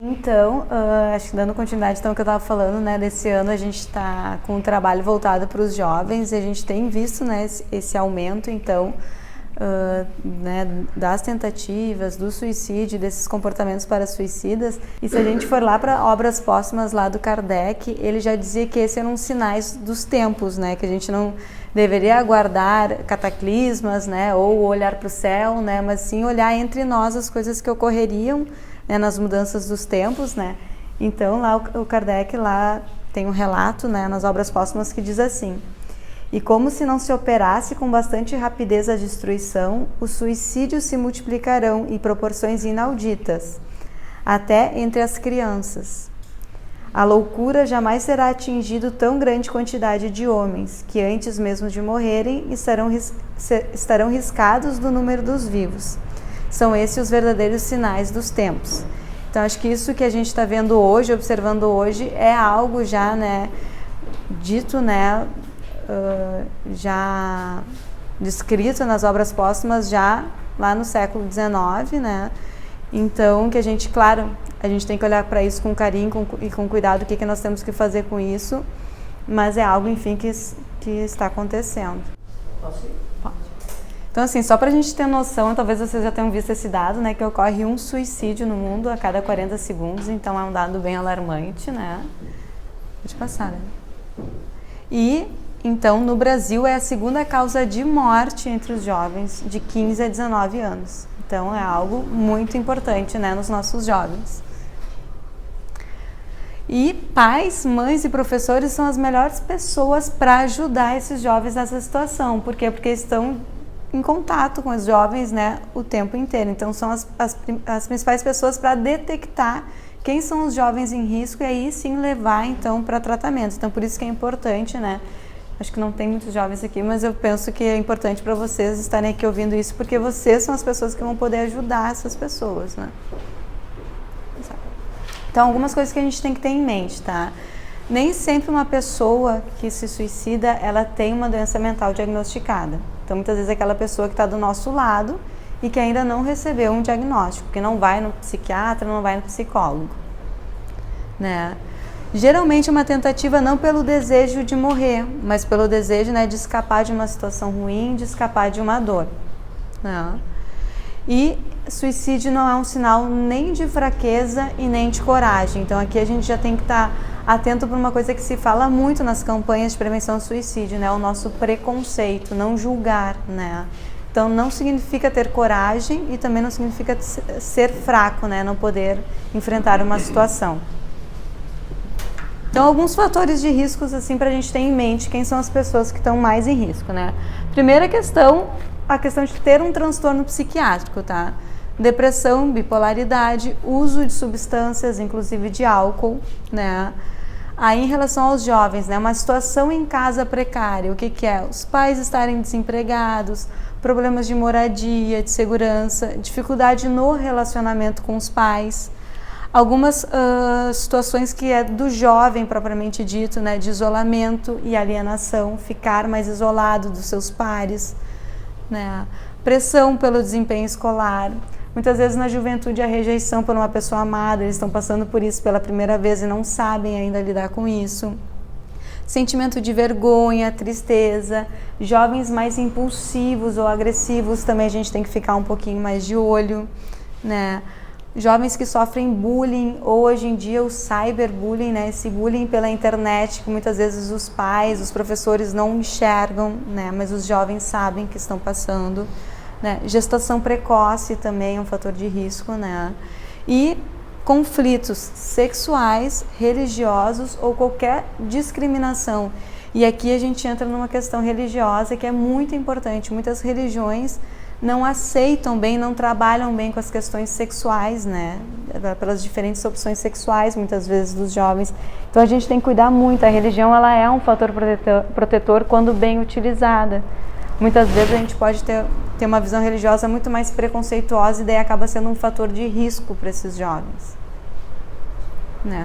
Então, acho que dando continuidade então, ao que eu estava falando, né, desse ano a gente está com um trabalho voltado para os jovens e a gente tem visto, né, esse aumento, então, né, das tentativas, do suicídio, desses comportamentos parasuicidas. E se a gente for lá para obras póstumas lá do Kardec, ele já dizia que esses eram sinais dos tempos, né, que a gente não deveria aguardar cataclismas, né, ou olhar para o céu, né, mas sim olhar entre nós as coisas que ocorreriam, né, nas mudanças dos tempos, né. Então lá o Kardec lá tem um relato, né, nas obras póstumas que diz assim: e como se não se operasse com bastante rapidez a destruição, os suicídios se multiplicarão em proporções inauditas, até entre as crianças. A loucura jamais será atingido tão grande quantidade de homens, que antes mesmo de morrerem estarão riscados do número dos vivos. São esses os verdadeiros sinais dos tempos. Então, acho que isso que a gente está vendo hoje, observando hoje, é algo já, né, dito, né, já descrito nas obras póstumas já lá no século XIX, né? Então, que a gente, claro, a gente tem que olhar para isso com carinho e com cuidado, o que nós temos que fazer com isso, mas é algo, enfim, que está acontecendo. Posso ir? Pode. Então, assim, só para a gente ter noção, talvez vocês já tenham visto esse dado, né, que ocorre um suicídio no mundo a cada 40 segundos, então é um dado bem alarmante, né? Pode passar, né? E, então, no Brasil é a segunda causa de morte entre os jovens de 15 a 19 anos. Então, é algo muito importante, né, nos nossos jovens. E pais, mães e professores são as melhores pessoas para ajudar esses jovens nessa situação. Por quê? Porque estão em contato com os jovens, né, o tempo inteiro. Então, são as principais pessoas para detectar quem são os jovens em risco e aí sim levar, então, para tratamento. Então, por isso que é importante, né? Acho que não tem muitos jovens aqui, mas eu penso que é importante para vocês estarem aqui ouvindo isso, porque vocês são as pessoas que vão poder ajudar essas pessoas, né? Então, algumas coisas que a gente tem que ter em mente, tá? Nem sempre uma pessoa que se suicida, ela tem uma doença mental diagnosticada. Então, muitas vezes é aquela pessoa que está do nosso lado e que ainda não recebeu um diagnóstico, que não vai no psiquiatra, não vai no psicólogo, né? Geralmente é uma tentativa não pelo desejo de morrer, mas pelo desejo, né, de escapar de uma situação ruim, de escapar de uma dor, né? E suicídio não é um sinal nem de fraqueza e nem de coragem. Então aqui a gente já tem que estar atento para uma coisa que se fala muito nas campanhas de prevenção ao suicídio, né? O nosso preconceito, não julgar, né? Então não significa ter coragem e também não significa ser fraco, né? Não poder enfrentar uma situação. Então, alguns fatores de riscos, assim, para a gente ter em mente quem são as pessoas que estão mais em risco, né? Primeira questão, a questão de ter um transtorno psiquiátrico, tá? Depressão, bipolaridade, uso de substâncias, inclusive de álcool, né? Aí, em relação aos jovens, né? Uma situação em casa precária, o que que é? Os pais estarem desempregados, problemas de moradia, de segurança, dificuldade no relacionamento com os pais. Algumas situações que é do jovem propriamente dito, né, de isolamento e alienação, ficar mais isolado dos seus pares, né, pressão pelo desempenho escolar. Muitas vezes na juventude a rejeição por uma pessoa amada, eles estão passando por isso pela primeira vez e não sabem ainda lidar com isso. Sentimento de vergonha, tristeza, jovens mais impulsivos ou agressivos também a gente tem que ficar um pouquinho mais de olho, né? Jovens que sofrem bullying, ou hoje em dia o cyberbullying, né? Esse bullying pela internet, que muitas vezes os pais, os professores não enxergam, né? Mas os jovens sabem que estão passando, né? Gestação precoce também é um fator de risco, né? E conflitos sexuais, religiosos ou qualquer discriminação. E aqui a gente entra numa questão religiosa que é muito importante. Muitas religiões não aceitam bem, não trabalham bem com as questões sexuais, né? Pelas diferentes opções sexuais, muitas vezes, dos jovens. Então, a gente tem que cuidar muito. A religião, ela é um fator protetor quando bem utilizada. Muitas vezes a gente pode ter uma visão religiosa muito mais preconceituosa e daí acaba sendo um fator de risco para esses jovens, né?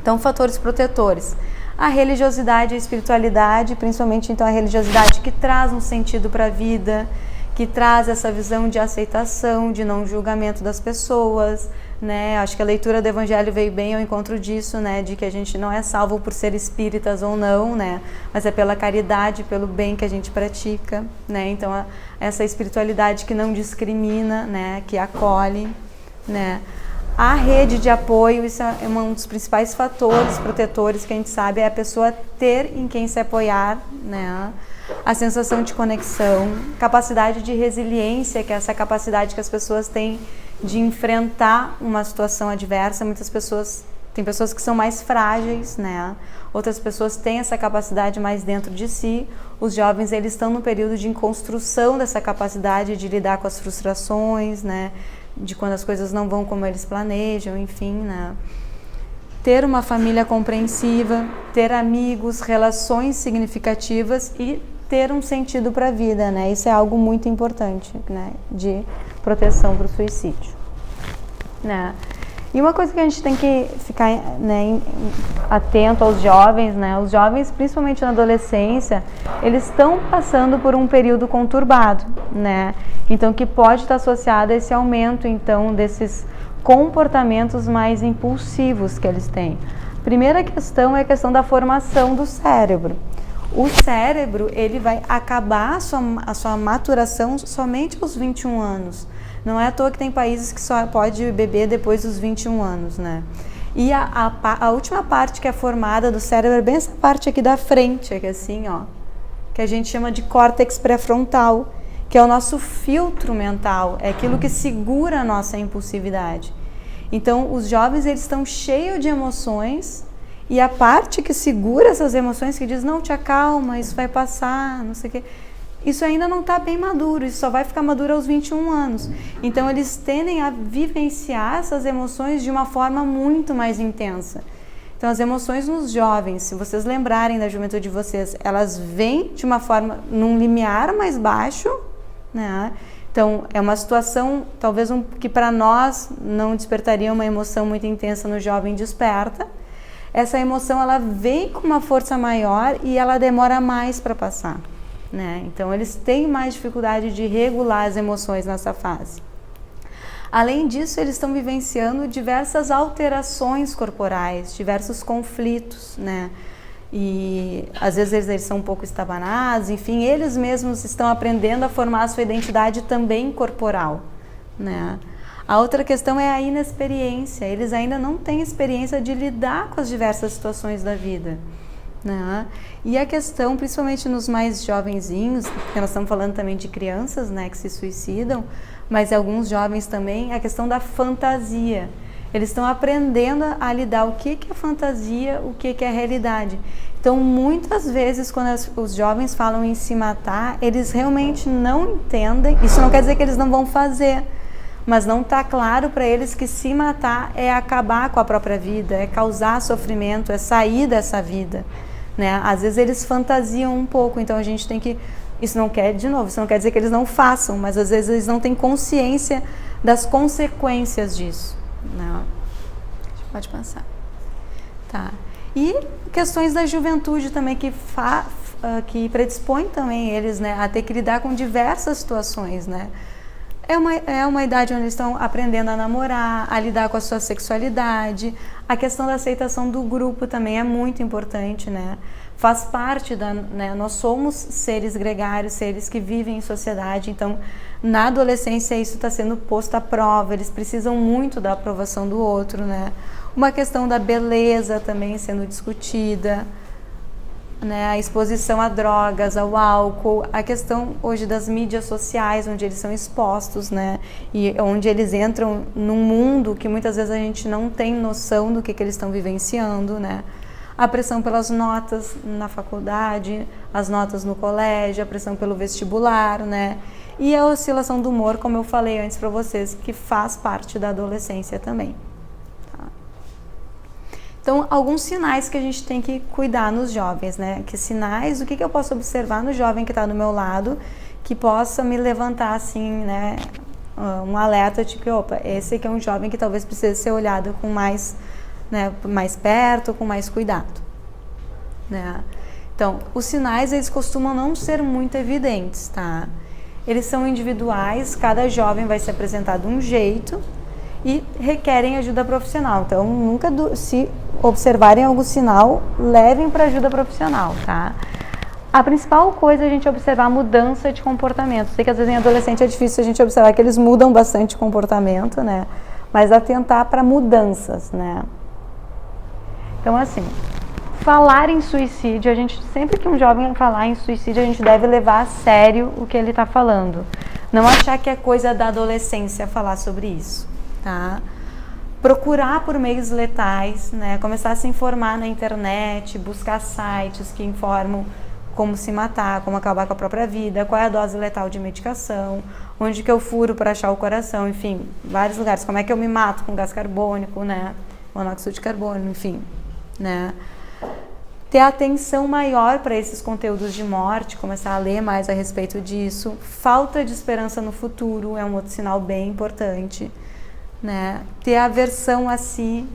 Então, fatores protetores. A religiosidade e a espiritualidade, principalmente, então, a religiosidade que traz um sentido para a vida, que traz essa visão de aceitação, de não julgamento das pessoas, né? Acho que a leitura do Evangelho veio bem ao encontro disso, né? De que a gente não é salvo por ser espíritas ou não, né? Mas é pela caridade, pelo bem que a gente pratica, né? Então, essa espiritualidade que não discrimina, né? Que acolhe, né? A rede de apoio, isso é um dos principais fatores protetores que a gente sabe, é a pessoa ter em quem se apoiar, né? A sensação de conexão, capacidade de resiliência, que é essa capacidade que as pessoas têm de enfrentar uma situação adversa. Tem pessoas que são mais frágeis, né? Outras pessoas têm essa capacidade mais dentro de si. Os jovens, eles estão no período de construção dessa capacidade de lidar com as frustrações, né? De quando as coisas não vão como eles planejam, enfim, né? Ter uma família compreensiva, ter amigos, relações significativas e ter um sentido para a vida, né? Isso é algo muito importante, né? De proteção para o suicídio, né? E uma coisa que a gente tem que ficar, né, atento aos jovens, né? Os jovens, principalmente na adolescência, eles estão passando por um período conturbado, né? Então, que pode estar associado a esse aumento, então, desses comportamentos mais impulsivos que eles têm. Primeira questão é a questão da formação do cérebro. O cérebro, ele vai acabar a sua maturação somente aos 21 anos. Não é à toa que tem países que só pode beber depois dos 21 anos, né? E a última parte que é formada do cérebro é bem essa parte aqui da frente, aqui assim, ó, que a gente chama de córtex pré-frontal, que é o nosso filtro mental, é aquilo que segura a nossa impulsividade. Então, os jovens, eles estão cheios de emoções, e a parte que segura essas emoções, que diz, não, te acalma, isso vai passar, não sei o quê, isso ainda não está bem maduro, isso só vai ficar maduro aos 21 anos. Então, eles tendem a vivenciar essas emoções de uma forma muito mais intensa. Então, as emoções nos jovens, se vocês lembrarem da juventude de vocês, elas vêm de uma forma, num limiar mais baixo, né? Então, é uma situação, talvez, que para nós não despertaria uma emoção muito intensa no jovem desperta. Essa emoção, ela vem com uma força maior e ela demora mais para passar, né? Então, eles têm mais dificuldade de regular as emoções nessa fase. Além disso, eles estão vivenciando diversas alterações corporais, diversos conflitos, né? E às vezes eles são um pouco estabanados, enfim, eles mesmos estão aprendendo a formar a sua identidade também corporal, né? A outra questão é a inexperiência, eles ainda não têm experiência de lidar com as diversas situações da vida, né? E a questão, principalmente nos mais jovenzinhos, porque nós estamos falando também de crianças, né, que se suicidam, mas alguns jovens também, a questão da fantasia. Eles estão aprendendo a lidar o que é fantasia, o que é realidade. Então, muitas vezes, quando os jovens falam em se matar, eles realmente não entendem. Isso não quer dizer que eles não vão fazer, mas não está claro para eles que se matar é acabar com a própria vida, é causar sofrimento, é sair dessa vida, né? Às vezes eles fantasiam um pouco, então a gente tem que... Isso não quer dizer que eles não façam, mas às vezes eles não têm consciência das consequências disso. Não. Pode passar. Tá. E questões da juventude também que predispõem também eles, né, a ter que lidar com diversas situações, né? É uma idade onde eles estão aprendendo a namorar, a lidar com a sua sexualidade. A questão da aceitação do grupo também é muito importante, né? Faz parte né? Nós somos seres gregários, seres que vivem em sociedade, então na adolescência isso está sendo posto à prova, eles precisam muito da aprovação do outro, né? Uma questão da beleza também sendo discutida, né? A exposição a drogas, ao álcool, a questão hoje das mídias sociais, onde eles são expostos, né? E onde eles entram num mundo que muitas vezes a gente não tem noção do que eles estão vivenciando, né? A pressão pelas notas na faculdade, as notas no colégio, a pressão pelo vestibular, né? E a oscilação do humor, como eu falei antes para vocês, que faz parte da adolescência também. Tá? Então, alguns sinais que a gente tem que cuidar nos jovens, né? Que sinais, o que eu posso observar no jovem que está do meu lado, que possa me levantar, assim, né? Um alerta de que, opa, esse aqui é um jovem que talvez precise ser olhado com mais... né, mais perto, com mais cuidado, né? Então, os sinais, eles costumam não ser muito evidentes, tá? Eles são individuais, cada jovem vai se apresentar de um jeito e requerem ajuda profissional. Então, nunca se observarem algum sinal, levem para ajuda profissional, tá? A principal coisa é a gente observar a mudança de comportamento. Sei que às vezes em adolescente é difícil a gente observar que eles mudam bastante de comportamento, né? Mas atentar para mudanças, né? Então, assim, falar em suicídio, a gente, sempre que um jovem falar em suicídio, a gente deve levar a sério o que ele está falando. Não achar que é coisa da adolescência falar sobre isso, tá? Procurar por meios letais, né? Começar a se informar na internet, buscar sites que informam como se matar, como acabar com a própria vida, qual é a dose letal de medicação, onde que eu furo para achar o coração, enfim, vários lugares. Como é que eu me mato com gás carbônico, né? Monóxido de carbono, enfim, né? Ter atenção maior para esses conteúdos de morte, começar a ler mais a respeito disso. Falta de esperança no futuro é um outro sinal bem importante, né? Ter aversão a si,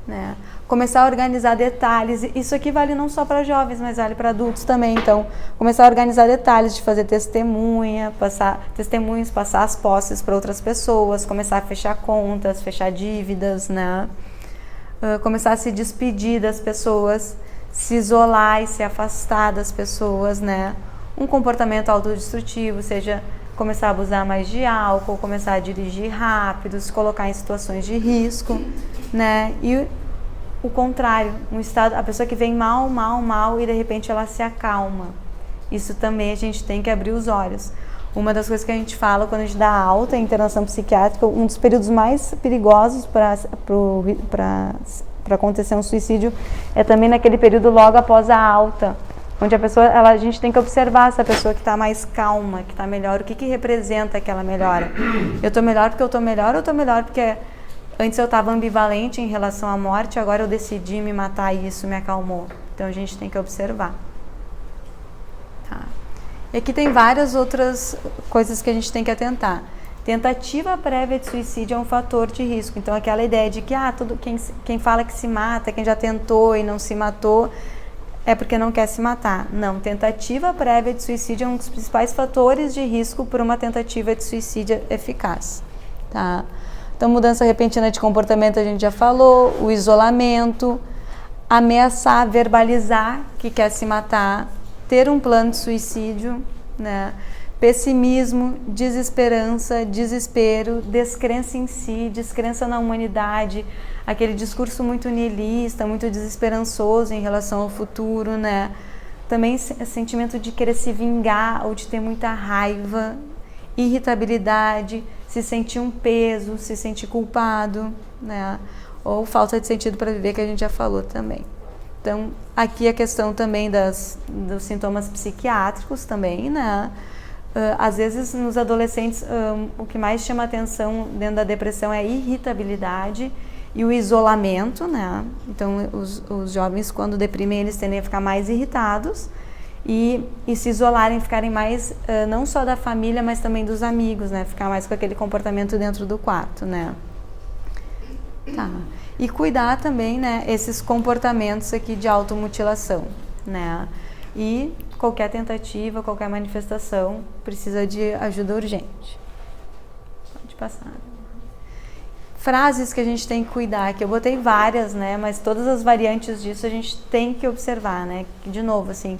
né? Começar a organizar detalhes. Isso aqui vale não só para jovens, mas vale para adultos também. Então, começar a organizar detalhes de fazer testemunhas, passar as posses para outras pessoas, começar a fechar contas, fechar dívidas, né? Começar a se despedir das pessoas, se isolar e se afastar das pessoas, né? Um comportamento autodestrutivo, seja começar a abusar mais de álcool, começar a dirigir rápido, se colocar em situações de risco, né? E o contrário, um estado, a pessoa que vem mal e de repente ela se acalma. Isso também a gente tem que abrir os olhos. Uma das coisas que a gente fala quando a gente dá alta em internação psiquiátrica, um dos períodos mais perigosos para acontecer um suicídio é também naquele período logo após a alta, onde a gente tem que observar essa pessoa que está mais calma, que está melhor, o que representa aquela melhora. Eu estou melhor porque eu estou melhor, ou eu estou melhor porque antes eu estava ambivalente em relação à morte, agora eu decidi me matar e isso me acalmou. Então a gente tem que observar. Tá. E aqui tem várias outras coisas que a gente tem que atentar. Tentativa prévia de suicídio é um fator de risco. Então aquela ideia de que quem fala que se mata, quem já tentou e não se matou, é porque não quer se matar. Não, tentativa prévia de suicídio é um dos principais fatores de risco por uma tentativa de suicídio eficaz. Tá? Então, mudança repentina de comportamento a gente já falou, o isolamento, ameaçar, verbalizar que quer se matar, ter um plano de suicídio, né? Pessimismo, desesperança, desespero, descrença em si, descrença na humanidade, aquele discurso muito nihilista, muito desesperançoso em relação ao futuro, né? Também sentimento de querer se vingar ou de ter muita raiva, irritabilidade, se sentir um peso, se sentir culpado, né? Ou falta de sentido para viver, que a gente já falou também. Então, aqui a questão também dos sintomas psiquiátricos também, né? Às vezes, nos adolescentes, o que mais chama atenção dentro da depressão é a irritabilidade e o isolamento, né? Então, os jovens, quando deprimem, eles tendem a ficar mais irritados e se isolarem, ficarem mais, não só da família, mas também dos amigos, né? Ficar mais com aquele comportamento dentro do quarto, né? Tá. E cuidar também, né, esses comportamentos aqui de automutilação, né? E qualquer tentativa, qualquer manifestação precisa de ajuda urgente. Pode passar. Frases que a gente tem que cuidar, que eu botei várias, né? Mas todas as variantes disso a gente tem que observar, né? De novo, assim,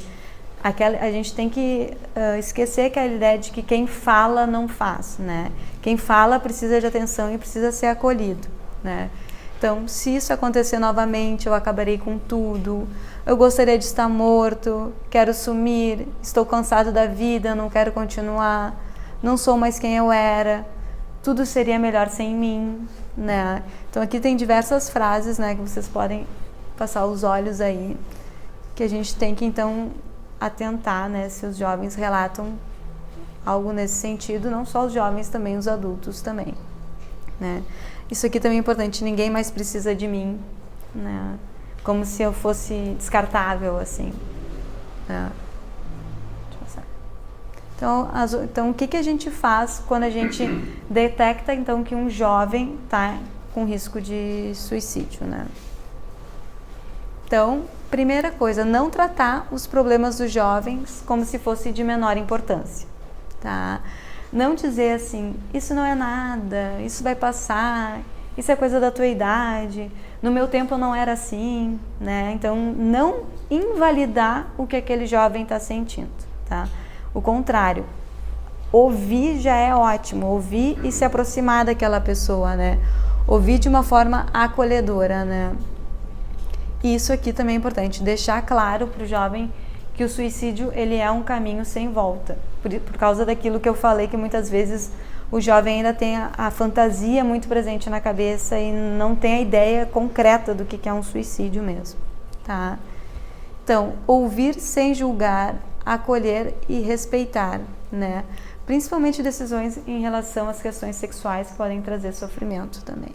a gente tem que esquecer aquela ideia de que quem fala não faz, né? Quem fala precisa de atenção e precisa ser acolhido, né? Então, se isso acontecer novamente, eu acabarei com tudo, eu gostaria de estar morto, quero sumir, estou cansado da vida, não quero continuar, não sou mais quem eu era, tudo seria melhor sem mim, né? Então, aqui tem diversas frases, né, que vocês podem passar os olhos aí, que a gente tem que, então, atentar, né, se os jovens relatam algo nesse sentido, não só os jovens, também os adultos também, né? Isso aqui também é importante, ninguém mais precisa de mim, né? Como se eu fosse descartável, assim, né? Deixa eu passar. Então, o que a gente faz quando a gente detecta, então, que um jovem está com risco de suicídio, né? Então, primeira coisa, não tratar os problemas dos jovens como se fosse de menor importância, tá? Não dizer assim, isso não é nada, isso vai passar, isso é coisa da tua idade, no meu tempo não era assim, né? Então, não invalidar o que aquele jovem está sentindo, tá? O contrário, ouvir já é ótimo, ouvir e se aproximar daquela pessoa, né? Ouvir de uma forma acolhedora, né? E isso aqui também é importante, deixar claro para o jovem que o suicídio ele é um caminho sem volta, por causa daquilo que eu falei, que muitas vezes o jovem ainda tem a fantasia muito presente na cabeça e não tem a ideia concreta do que é um suicídio mesmo, tá? Então, ouvir sem julgar, acolher e respeitar, né? Principalmente decisões em relação às questões sexuais que podem trazer sofrimento também,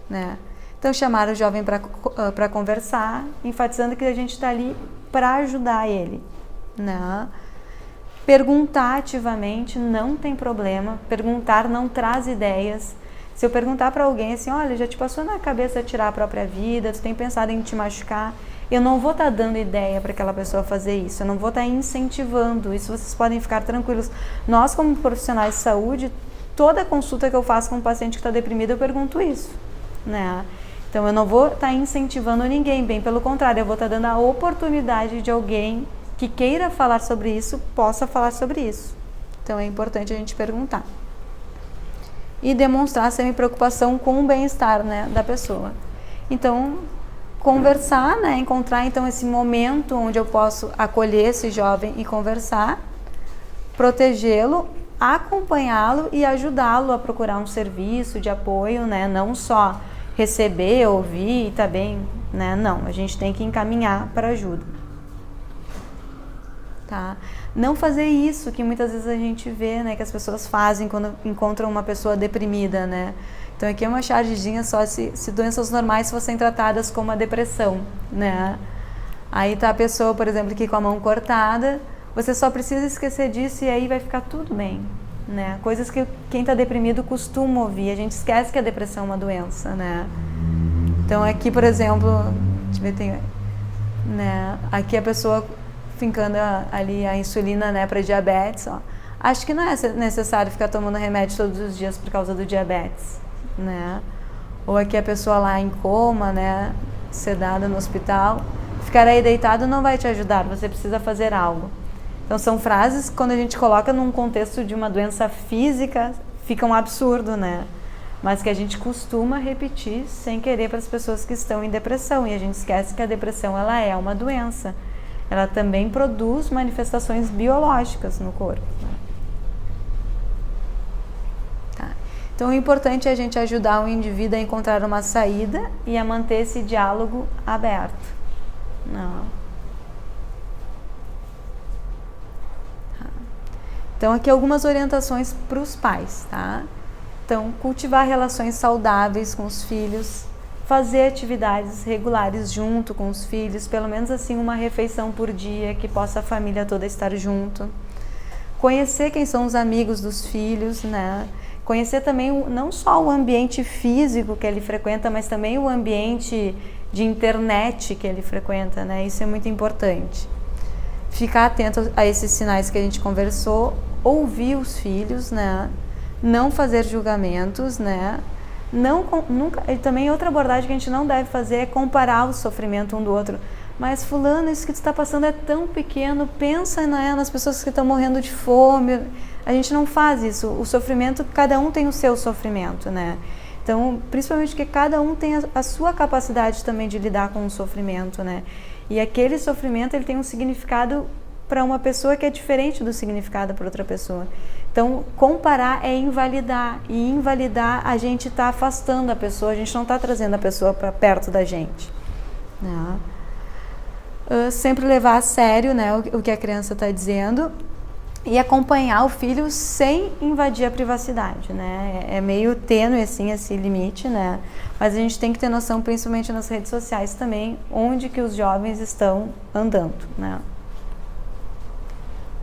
né? Então, chamar o jovem para conversar, enfatizando que a gente está ali para ajudar ele, né? Perguntar ativamente não tem problema, perguntar não traz ideias. Se eu perguntar para alguém assim, olha, já te passou na cabeça tirar a própria vida, tu tem pensado em te machucar, eu não vou estar dando ideia para aquela pessoa fazer isso, eu não vou estar incentivando, isso vocês podem ficar tranquilos. Nós, como profissionais de saúde, toda consulta que eu faço com um paciente que está deprimido, eu pergunto isso, né? Então, eu não vou estar incentivando ninguém, bem pelo contrário, eu vou estar dando a oportunidade de alguém que queira falar sobre isso, possa falar sobre isso. Então, é importante a gente perguntar. E demonstrar sempre preocupação com o bem-estar, né, da pessoa. Então, conversar, né, encontrar então esse momento onde eu posso acolher esse jovem e conversar, protegê-lo, acompanhá-lo e ajudá-lo a procurar um serviço de apoio, né, não só receber, ouvir e tá bem, né? Não, a gente tem que encaminhar para ajuda, tá? Não fazer isso que muitas vezes a gente vê, né, que as pessoas fazem quando encontram uma pessoa deprimida, né? Então aqui é uma chargezinha só se doenças normais fossem tratadas como a depressão, né? Aí tá a pessoa, por exemplo, aqui com a mão cortada, você só precisa esquecer disso e aí vai ficar tudo bem, né? Coisas que quem está deprimido costuma ouvir, a gente esquece que a depressão é uma doença, né? Então aqui, por exemplo, deixa eu ver, né? Aqui a pessoa fincando ali a insulina, né, para diabetes, ó. Acho que não é necessário ficar tomando remédio todos os dias por causa do diabetes, né? Ou aqui a pessoa lá em coma, né, sedada no hospital, ficar aí deitado não vai te ajudar, você precisa fazer algo. Então, são frases que, quando a gente coloca num contexto de uma doença física, fica um absurdo, né? Mas que a gente costuma repetir sem querer para as pessoas que estão em depressão. E a gente esquece que a depressão, ela é uma doença. Ela também produz manifestações biológicas no corpo, né? Tá. Então, o importante é a gente ajudar o indivíduo a encontrar uma saída e a manter esse diálogo aberto. Não. Então, aqui algumas orientações para os pais, tá? Então, cultivar relações saudáveis com os filhos, fazer atividades regulares junto com os filhos, pelo menos assim uma refeição por dia, que possa a família toda estar junto. Conhecer quem são os amigos dos filhos, né? Conhecer também não só o ambiente físico que ele frequenta, mas também o ambiente de internet que ele frequenta, né? Isso é muito importante. Ficar atento a esses sinais que a gente conversou, ouvir os filhos, né? Não fazer julgamentos, né? Nunca, e também outra abordagem que a gente não deve fazer é comparar o sofrimento um do outro. Mas fulano, isso que tu está passando é tão pequeno, pensa, né, nas pessoas que estão morrendo de fome. A gente não faz isso. O sofrimento, cada um tem o seu sofrimento, né? Então, principalmente que cada um tem a sua capacidade também de lidar com o sofrimento, né? E aquele sofrimento, ele tem um significado para uma pessoa que é diferente do significado para outra pessoa. Então, comparar é invalidar. E invalidar, a gente está afastando a pessoa, a gente não está trazendo a pessoa para perto da gente, né? Sempre levar a sério, né, o que a criança está dizendo e acompanhar o filho sem invadir a privacidade, né? É meio tênue assim esse limite, né? Mas a gente tem que ter noção, principalmente nas redes sociais também, onde que os jovens estão andando, né?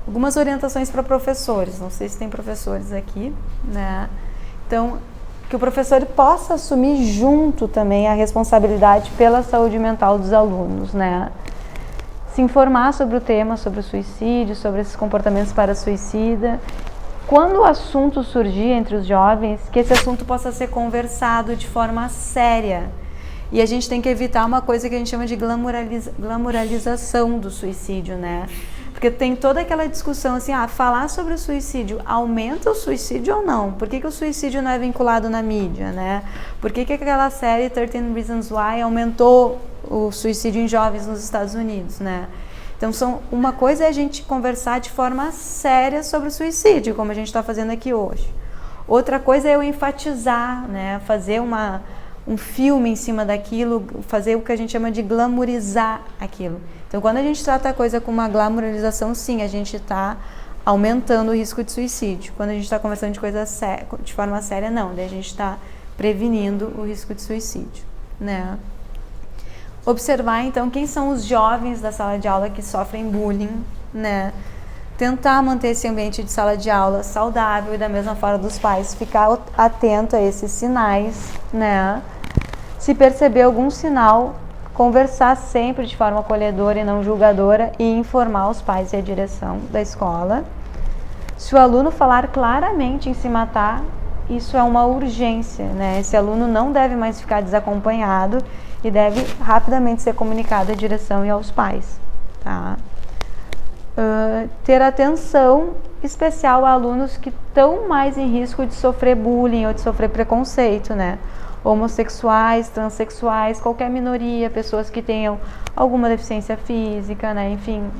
Algumas orientações para professores, não sei se tem professores aqui, né? Então, que o professor possa assumir junto também a responsabilidade pela saúde mental dos alunos, né? Se informar sobre o tema, sobre o suicídio, sobre esses comportamentos para suicida quando o assunto surgir entre os jovens, que esse assunto possa ser conversado de forma séria. E a gente tem que evitar uma coisa que a gente chama de glamuralização do suicídio, né? Porque tem toda aquela discussão assim, falar sobre o suicídio aumenta o suicídio ou não? Por que o suicídio não é vinculado na mídia, né? Por que aquela série 13 Reasons Why aumentou o suicídio em jovens nos Estados Unidos, né? Então, uma coisa é a gente conversar de forma séria sobre o suicídio, como a gente está fazendo aqui hoje. Outra coisa é eu enfatizar, né? Fazer um filme em cima daquilo, fazer o que a gente chama de glamorizar aquilo. Então, quando a gente trata a coisa com uma glamorização, sim, a gente está aumentando o risco de suicídio. Quando a gente está conversando de coisa de forma séria, não. Daí a gente está prevenindo o risco de suicídio, né? Observar, então, quem são os jovens da sala de aula que sofrem bullying, né? Tentar manter esse ambiente de sala de aula saudável e da mesma forma dos pais, ficar atento a esses sinais, né? Se perceber algum sinal, conversar sempre de forma acolhedora e não julgadora e informar os pais e a direção da escola. Se o aluno falar claramente em se matar, isso é uma urgência, né? Esse aluno não deve mais ficar desacompanhado e deve rapidamente ser comunicado à direção e aos pais, tá? Ter atenção especial a alunos que estão mais em risco de sofrer bullying ou de sofrer preconceito, né? Homossexuais, transexuais, qualquer minoria, pessoas que tenham alguma deficiência física, né? Enfim,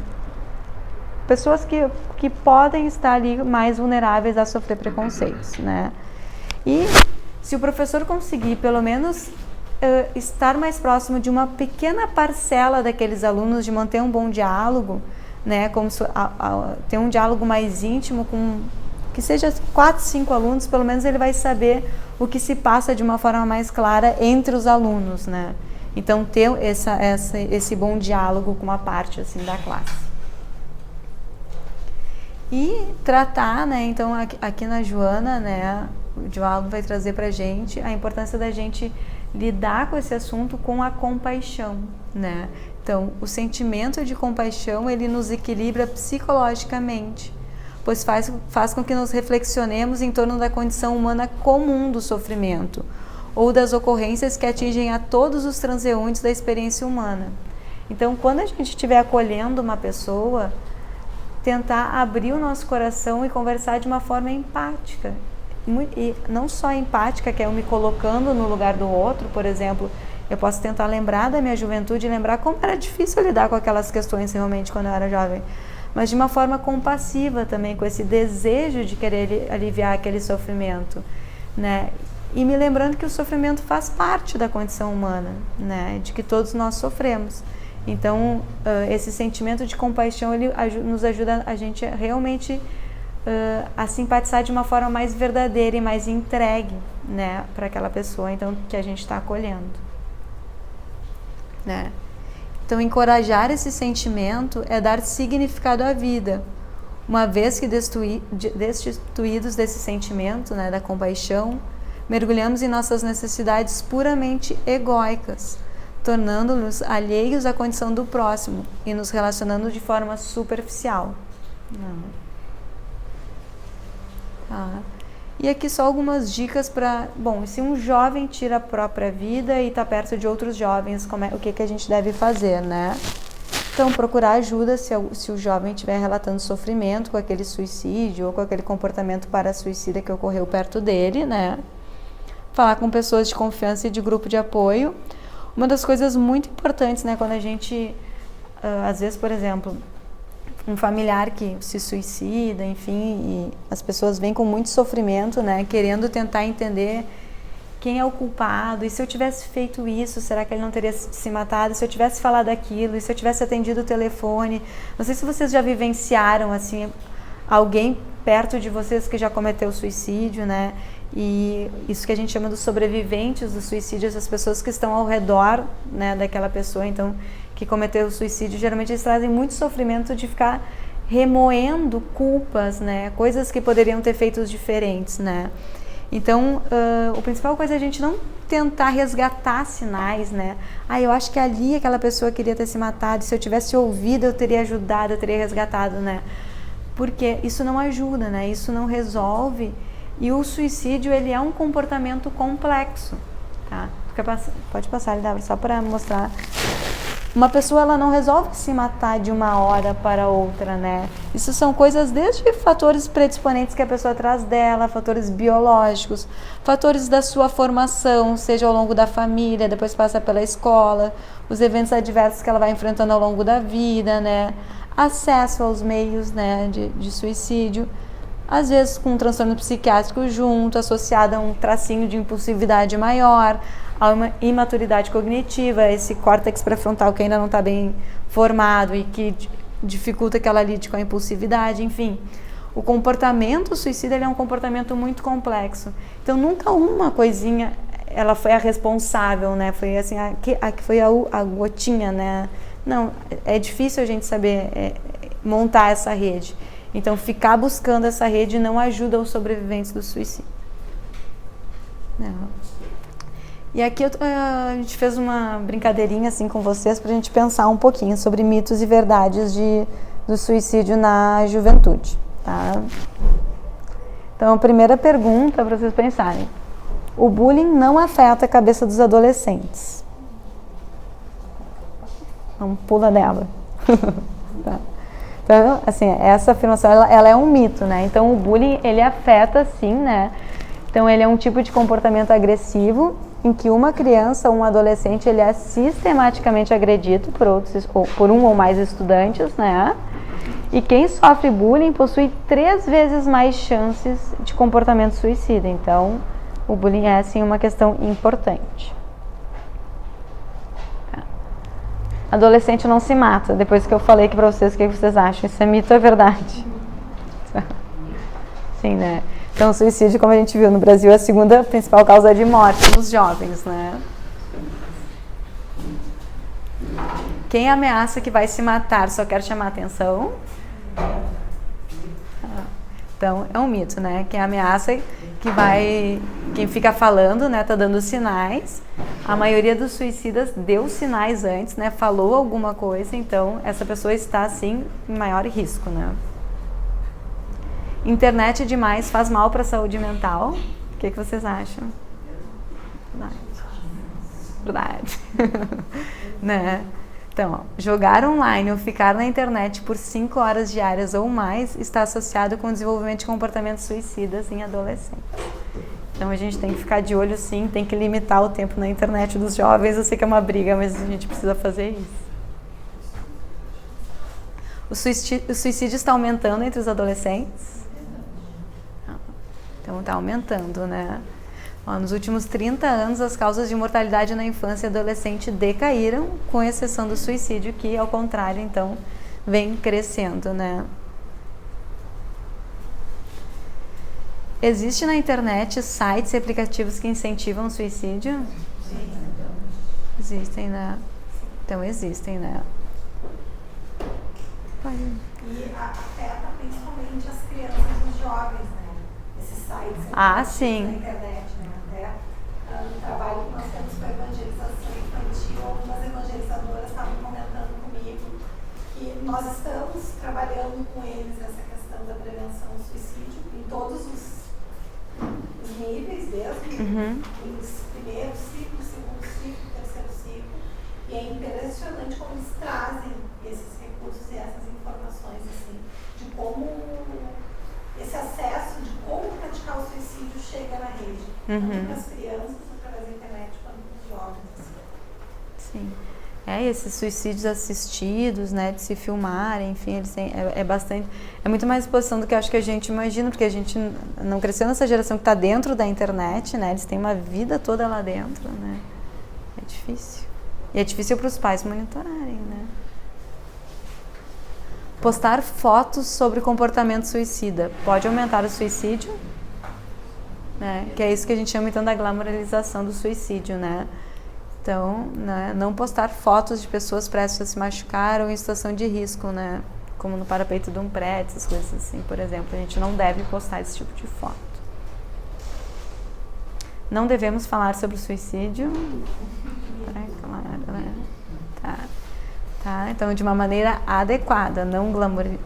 pessoas que podem estar ali mais vulneráveis a sofrer preconceitos, né? E se o professor conseguir, pelo menos, estar mais próximo de uma pequena parcela daqueles alunos, de manter um bom diálogo, né? Como ter um diálogo mais íntimo com que seja 4, 5 alunos, pelo menos ele vai saber o que se passa de uma forma mais clara entre os alunos, né? Então, ter esse bom diálogo com uma parte assim da classe. E tratar, né? Então, aqui na Joana, né? O diálogo vai trazer pra gente a importância da gente lidar com esse assunto com a compaixão, né? Então, o sentimento de compaixão, ele nos equilibra psicologicamente, pois faz com que nos reflexionemos em torno da condição humana comum do sofrimento, ou das ocorrências que atingem a todos os transeuntes da experiência humana. Então, quando a gente estiver acolhendo uma pessoa, tentar abrir o nosso coração e conversar de uma forma empática. E não só empática, que é eu me colocando no lugar do outro, por exemplo, eu posso tentar lembrar da minha juventude, lembrar como era difícil lidar com aquelas questões realmente quando eu era jovem, mas de uma forma compassiva também, com esse desejo de querer aliviar aquele sofrimento, né? E me lembrando que o sofrimento faz parte da condição humana, né? De que todos nós sofremos. Então, esse sentimento de compaixão, ele nos ajuda a gente realmente a simpatizar de uma forma mais verdadeira e mais entregue, né, para aquela pessoa, então, que a gente está acolhendo, né? Então, encorajar esse sentimento é dar significado à vida, uma vez que destituídos desse sentimento, né, da compaixão, mergulhamos em nossas necessidades puramente egóicas, tornando-nos alheios à condição do próximo e nos relacionando de forma superficial. E aqui só algumas dicas para... Bom, se um jovem tira a própria vida e está perto de outros jovens, o que a gente deve fazer, né? Então, procurar ajuda se o jovem estiver relatando sofrimento com aquele suicídio ou com aquele comportamento para-suicida que ocorreu perto dele, né? Falar com pessoas de confiança e de grupo de apoio. Uma das coisas muito importantes, né, quando a gente, às vezes, por exemplo, um familiar que se suicida, enfim, e as pessoas vêm com muito sofrimento, né, querendo tentar entender quem é o culpado, e se eu tivesse feito isso, será que ele não teria se matado? Se eu tivesse falado aquilo, e se eu tivesse atendido o telefone? Não sei se vocês já vivenciaram, assim, alguém perto de vocês que já cometeu suicídio, né? E isso que a gente chama dos sobreviventes do suicídio, essas pessoas que estão ao redor, né, daquela pessoa, então, que cometeu o suicídio, geralmente eles trazem muito sofrimento de ficar remoendo culpas, né, coisas que poderiam ter feito diferentes, né. Então, a principal coisa é a gente não tentar resgatar sinais, né. Eu acho que ali aquela pessoa queria ter se matado, se eu tivesse ouvido eu teria ajudado, eu teria resgatado, né. porque isso não ajuda, né? Isso não resolve, e o suicídio, ele é um comportamento complexo, tá? Pode passar, Lidabra, só para mostrar. Uma pessoa, ela não resolve se matar de uma hora para outra, né? Isso são coisas desde fatores predisponentes que a pessoa traz dela, fatores biológicos, fatores da sua formação, seja ao longo da família, depois passa pela escola, os eventos adversos que ela vai enfrentando ao longo da vida, né? Acesso aos meios, né, de suicídio, às vezes com um transtorno psiquiátrico junto, associado a um tracinho de impulsividade maior, a uma imaturidade cognitiva, esse córtex pré-frontal que ainda não está bem formado e que dificulta que ela lide com a impulsividade, enfim. O comportamento suicida, ele é um comportamento muito complexo. Então, nunca uma coisinha, ela foi a responsável, né? Foi assim, foi a gotinha, né? Não, é difícil a gente saber montar essa rede. Então, ficar buscando essa rede não ajuda os sobreviventes do suicídio. Não. E aqui a gente fez uma brincadeirinha assim com vocês para a gente pensar um pouquinho sobre mitos e verdades do suicídio na juventude, tá? Então, a primeira pergunta para vocês pensarem: o bullying não afeta a cabeça dos adolescentes? Não pula dela. Tá. Então, assim, essa afirmação, ela é um mito, né? Então, o bullying, ele afeta sim, né? Então, ele é um tipo de comportamento agressivo em que uma criança ou um adolescente, ele é sistematicamente agredido por um ou mais estudantes, né? E quem sofre bullying possui 3 vezes mais chances de comportamento suicida. Então, o bullying é, sim, uma questão importante. Adolescente não se mata. Depois que eu falei aqui pra vocês, o que vocês acham? Isso é mito ou é verdade? Sim, né? Então, o suicídio, como a gente viu no Brasil, é a segunda principal causa de morte nos jovens, né? Quem ameaça que vai se matar só quer chamar atenção? Então, é um mito, né? Quem ameaça quem fica falando, né, tá dando sinais. A maioria dos suicidas deu sinais antes, né? Falou alguma coisa, então essa pessoa está, assim, em maior risco, né? Internet demais faz mal para a saúde mental? O que vocês acham? Verdade. Né? Então, ó, jogar online ou ficar na internet por 5 horas diárias ou mais está associado com o desenvolvimento de comportamentos suicidas em adolescentes. Então, a gente tem que ficar de olho, sim, tem que limitar o tempo na internet dos jovens. Eu sei que é uma briga, mas a gente precisa fazer isso. O suicídio está aumentando entre os adolescentes? Então, está aumentando, né? Ó, nos últimos 30 anos, as causas de mortalidade na infância e adolescente decaíram, com exceção do suicídio, que, ao contrário, então, vem crescendo, né? Existe na internet sites e aplicativos que incentivam o suicídio? Sim. Existem, né? Então, existem, né? E afeta principalmente as crianças e os jovens, né? Esses sites sim. Na internet, né? Até no trabalho que nós temos com a evangelização infantil, algumas evangelizadoras estavam comentando comigo que nós estamos trabalhando com eles essa questão da prevenção ao suicídio em todos os níveis, desde os primeiros ciclos, segundo ciclo, terceiro ciclo, e é impressionante como eles trazem esses recursos e essas informações, assim, de como esse acesso de como praticar o suicídio chega na rede, tanto para as crianças, através da internet, quanto para os jovens. Assim. Sim. Esses suicídios assistidos, né, de se filmarem, enfim, eles têm, é muito mais exposição do que eu acho que a gente imagina, porque a gente não cresceu nessa geração que está dentro da internet, né, eles têm uma vida toda lá dentro, né, é difícil. E é difícil para os pais monitorarem, né. Postar fotos sobre comportamento suicida pode aumentar o suicídio? Né? Que é isso que a gente chama então da glamorização do suicídio, né? Então, né, não postar fotos de pessoas prestes a se machucar ou em situação de risco, né? Como no parapeito de um prédio, essas coisas assim, por exemplo. A gente não deve postar esse tipo de foto. Não devemos falar sobre o suicídio? É claro, né? Tá? Então, de uma maneira adequada, não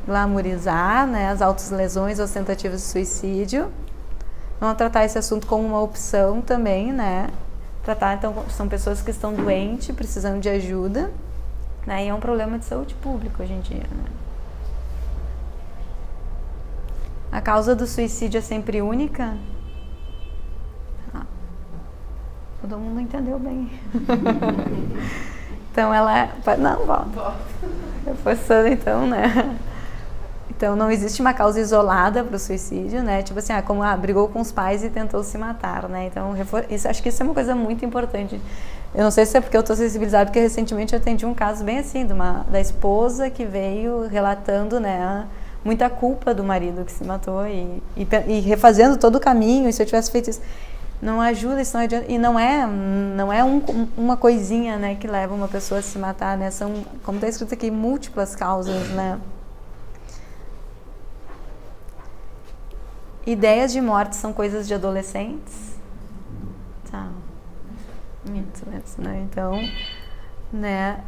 glamourizar, né, as autolesões ou as tentativas de suicídio, não tratar esse assunto como uma opção também, né, tratar, então, são pessoas que estão doentes, precisando de ajuda, né, e é um problema de saúde pública hoje em dia, né. A causa do suicídio é sempre única? Todo mundo entendeu bem. Então ela... Não, volta. Reforçando então, né? Então não existe uma causa isolada para o suicídio, né? Tipo assim, como brigou com os pais e tentou se matar, né? Então acho que isso é uma coisa muito importante. Eu não sei se é porque eu estou sensibilizada, porque recentemente eu atendi um caso bem assim, da esposa que veio relatando, né, muita culpa do marido que se matou e refazendo todo o caminho, e se eu tivesse feito isso... Não ajuda, isso não adianta. E não é uma coisinha, né, que leva uma pessoa a se matar, né? São, como está escrito aqui, múltiplas causas, né? Ideias de morte são coisas de adolescentes? Tá. Muito mesmo, né? Então, né?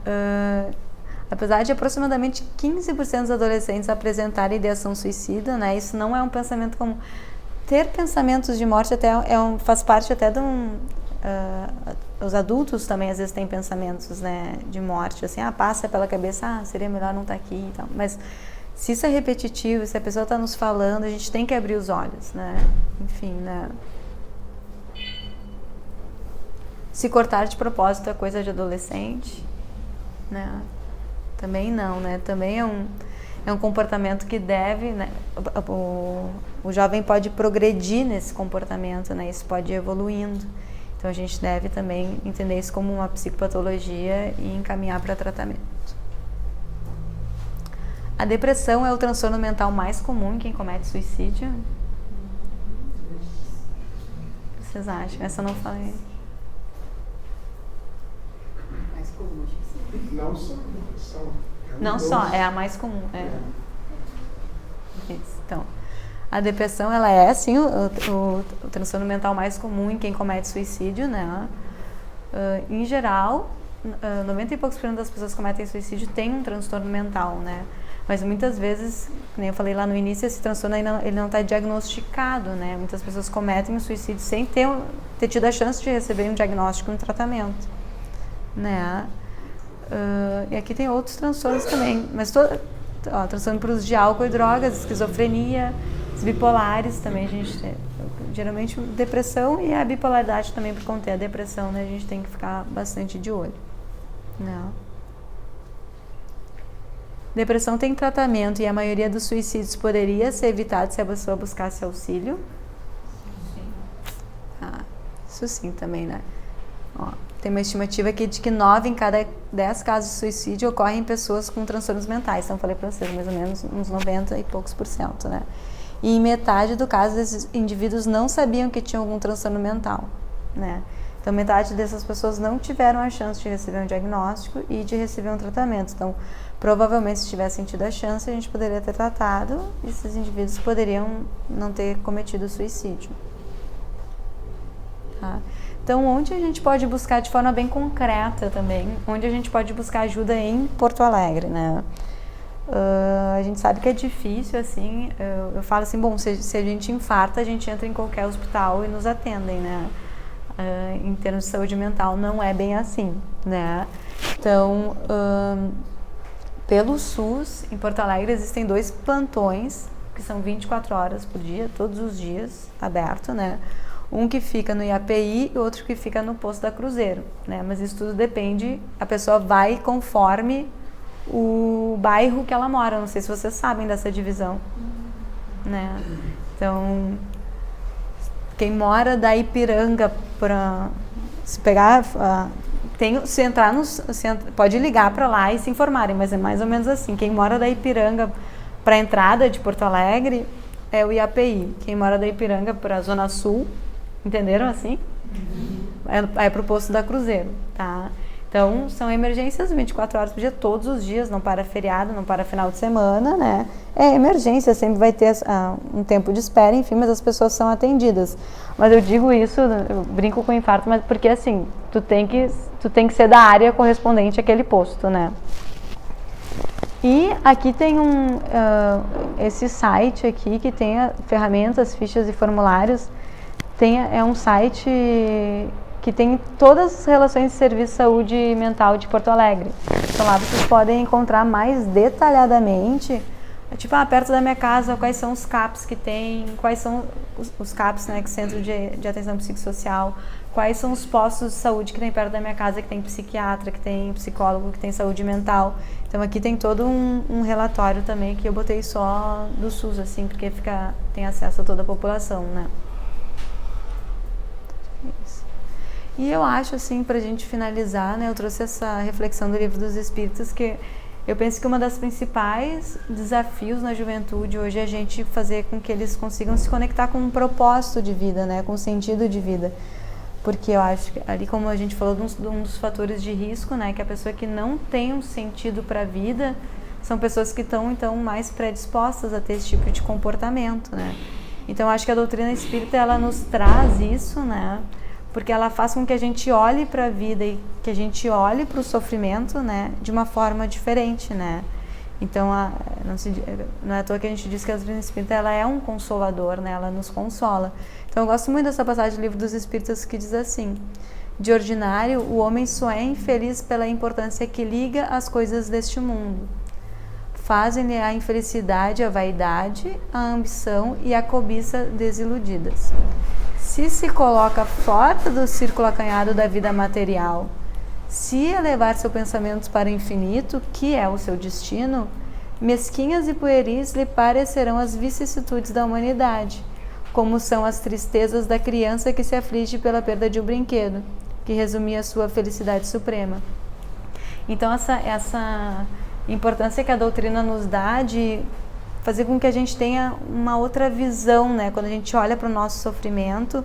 Apesar de aproximadamente 15% dos adolescentes apresentarem ideação suicida, né? Isso não é um pensamento comum. Ter pensamentos de morte até faz parte até de os adultos também às vezes têm pensamentos, né, de morte, assim, passa pela cabeça, seria melhor não estar aqui e tal, mas se isso é repetitivo, se a pessoa está nos falando, a gente tem que abrir os olhos, né, enfim, né. Se cortar de propósito é coisa de adolescente, né, também não, né, também é um comportamento que deve, né, o jovem pode progredir nesse comportamento, né, isso pode ir evoluindo. Então a gente deve também entender isso como uma psicopatologia e encaminhar para tratamento. A depressão é o transtorno mental mais comum em quem comete suicídio? O que vocês acham? Essa eu não falei. Mais comum, acho que sim. Não só a depressão. Não só, é a mais comum. Isso, então. A depressão, ela é, sim, o transtorno mental mais comum em quem comete suicídio, né? Em geral, 90 e poucos % das pessoas que cometem suicídio têm um transtorno mental, né? Mas muitas vezes, como eu falei lá no início, esse transtorno ele não está diagnosticado, né? Muitas pessoas cometem o suicídio sem ter tido a chance de receber um diagnóstico e um tratamento, né? E aqui tem outros transtornos também, mas transtorno por uso de álcool e drogas, esquizofrenia, os bipolares também, a gente tem, geralmente depressão e a bipolaridade também, por conter a depressão, né, a gente tem que ficar bastante de olho, né? Depressão tem tratamento e a maioria dos suicídios poderia ser evitado se a pessoa buscasse auxílio? Sim. Isso sim também, né? Tem uma estimativa aqui de que 9 em cada 10 casos de suicídio ocorrem em pessoas com transtornos mentais. Então, falei para vocês, mais ou menos uns 90 e poucos %, né? E em metade do caso, esses indivíduos não sabiam que tinham algum transtorno mental, né? Então, metade dessas pessoas não tiveram a chance de receber um diagnóstico e de receber um tratamento. Então, provavelmente, se tivessem tido a chance, a gente poderia ter tratado e esses indivíduos poderiam não ter cometido suicídio. Tá? Então, onde a gente pode buscar de forma bem concreta também, onde a gente pode buscar ajuda em Porto Alegre, né? A gente sabe que é difícil, assim, eu falo assim, bom, se a gente infarta, a gente entra em qualquer hospital e nos atendem, né? Em termos de saúde mental, não é bem assim, né? Então, pelo SUS, em Porto Alegre, existem 2 plantões, que são 24 horas por dia, todos os dias, aberto, né? Um que fica no IAPI e outro que fica no posto da Cruzeiro, né? Mas isso tudo depende, a pessoa vai conforme o bairro que ela mora. Não sei se vocês sabem dessa divisão, né? Então, quem mora da Ipiranga para se pegar, se entrar pode ligar para lá e se informarem, mas é mais ou menos assim. Quem mora da Ipiranga para a entrada de Porto Alegre é o IAPI. Quem mora da Ipiranga para a Zona Sul, entenderam assim? É para o posto da Cruzeiro, tá? Então, são emergências 24 horas por dia, todos os dias, não para feriado, não para final de semana, né? É emergência, sempre vai ter um tempo de espera, enfim, mas as pessoas são atendidas. Mas eu digo isso, eu brinco com o infarto, mas porque assim, tu tem que ser da área correspondente àquele posto, né? E aqui tem esse site aqui que tem ferramentas, fichas e formulários. É um site que tem todas as relações de serviço de saúde mental de Porto Alegre. Então lá vocês podem encontrar mais detalhadamente, tipo, perto da minha casa, quais são os CAPs que tem, quais são os CAPs, né, que é Centro de Atenção Psicossocial, quais são os postos de saúde que tem perto da minha casa, que tem psiquiatra, que tem psicólogo, que tem saúde mental. Então aqui tem todo um relatório também que eu botei só do SUS, assim, porque tem acesso a toda a população, né. Isso. E eu acho, assim, pra gente finalizar, né, eu trouxe essa reflexão do Livro dos Espíritos, que eu penso que uma das principais desafios na juventude hoje é a gente fazer com que eles consigam se conectar com um propósito de vida, né, com um sentido de vida. Porque eu acho que ali, como a gente falou, um dos fatores de risco, né, que a pessoa que não tem um sentido para a vida são pessoas que estão, então, mais predispostas a ter esse tipo de comportamento, né. Então, eu acho que a doutrina espírita, ela nos traz isso, né, porque ela faz com que a gente olhe para a vida e que a gente olhe para o sofrimento, né, de uma forma diferente, né. Então, não é à toa que a gente diz que a doutrina espírita, ela é um consolador, né, ela nos consola. Então, eu gosto muito dessa passagem do Livro dos Espíritos que diz assim: de ordinário, o homem só é infeliz pela importância que liga às coisas deste mundo. Fazem-lhe a infelicidade, a vaidade, a ambição e a cobiça desiludidas. Se se coloca fora do círculo acanhado da vida material, se elevar seus pensamentos para o infinito, que é o seu destino, mesquinhas e pueris lhe parecerão as vicissitudes da humanidade, como são as tristezas da criança que se aflige pela perda de um brinquedo, que resumia a sua felicidade suprema. Então, essa importância que a doutrina nos dá de fazer com que a gente tenha uma outra visão, né? Quando a gente olha para o nosso sofrimento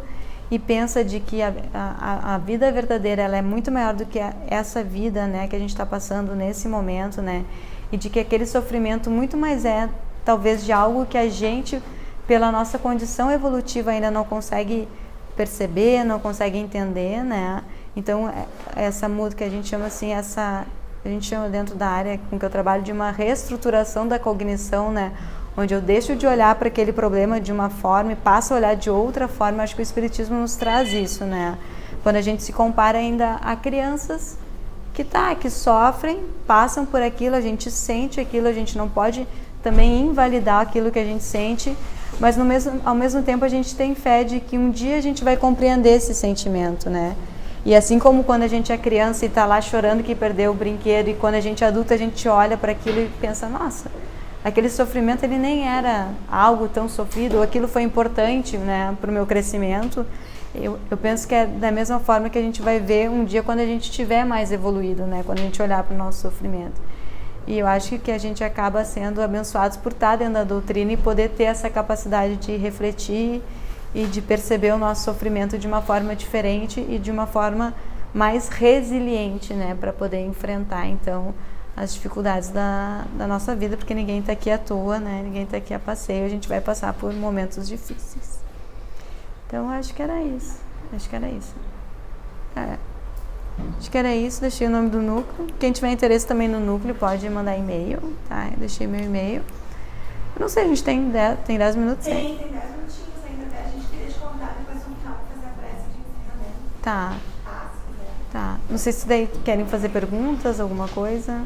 e pensa de que a vida verdadeira, ela é muito maior do que essa vida, né, que a gente está passando nesse momento, né? E de que aquele sofrimento muito mais talvez, de algo que a gente, pela nossa condição evolutiva, ainda não consegue perceber, não consegue entender, né? Então, essa muda que a gente chama assim, a gente chama dentro da área com que eu trabalho de uma reestruturação da cognição, né? Onde eu deixo de olhar para aquele problema de uma forma e passo a olhar de outra forma. Acho que o Espiritismo nos traz isso, né? Quando a gente se compara ainda a crianças que sofrem, passam por aquilo, a gente sente aquilo, a gente não pode também invalidar aquilo que a gente sente, mas ao mesmo tempo a gente tem fé de que um dia a gente vai compreender esse sentimento, né? E assim como quando a gente é criança e está lá chorando que perdeu o brinquedo, e quando a gente é adulta a gente olha para aquilo e pensa, nossa, aquele sofrimento ele nem era algo tão sofrido, aquilo foi importante, né, para o meu crescimento. Eu penso que é da mesma forma que a gente vai ver um dia quando a gente estiver mais evoluído, né, quando a gente olhar para o nosso sofrimento. E eu acho que a gente acaba sendo abençoados por estar dentro da doutrina e poder ter essa capacidade de refletir e de perceber o nosso sofrimento de uma forma diferente e de uma forma mais resiliente, né, para poder enfrentar, então, as dificuldades da nossa vida, porque ninguém está aqui à toa, né, ninguém está aqui a passeio, a gente vai passar por momentos difíceis. Então, acho que era isso. Acho que era isso, deixei o nome do núcleo. Quem tiver interesse também no núcleo pode mandar e-mail, tá? Eu deixei meu e-mail. Eu não sei, a gente tem 10 minutos? Tem 10 minutinhos ainda, até a gente queria te contar depois no final para fazer a prece de encerramento. Tá. Se quiser. Tá. Não sei se daí querem fazer perguntas, alguma coisa.